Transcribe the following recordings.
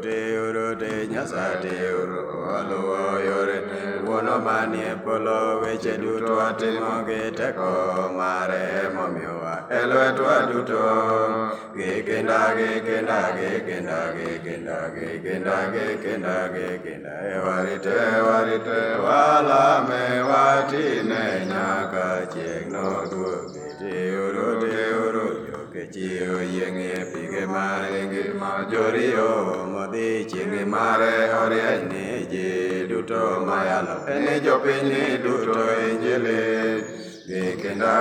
urote nyasate uro aluwa yore wono manie polo weche duto atimo gi teko mare momiyowa elwetwa duto gikenda warite walame watine nyaka chieng' noduogi urote Kechio yenge pige mare ngima jorio modhi chienge mare orieni ji duto mayalo ene jopiny duto injili gikenda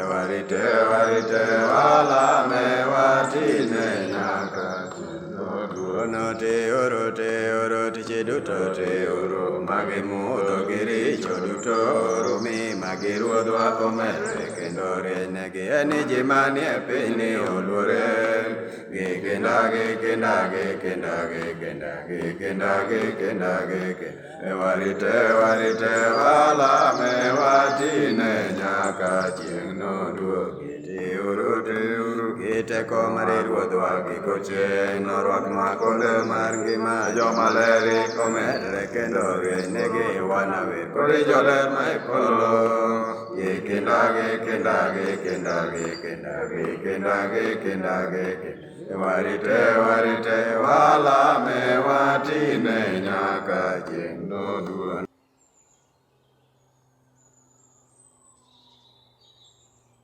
warite walame watine nyaka Ono te oro tiche duto te oro mage mudho giricho duto oro mi mage ruodhwa omedre kendo renegi eni ji manie piny oluore gikenda warite walame watine nyaka chieng' noduogi te oro giteko mare ruodhwa giko chieng' norwaknwa konde mar ngima jomaler omedre kendo renegi wanawer kodi joler ma e polo gikenda warite walame watine nyaka chieng' noduogi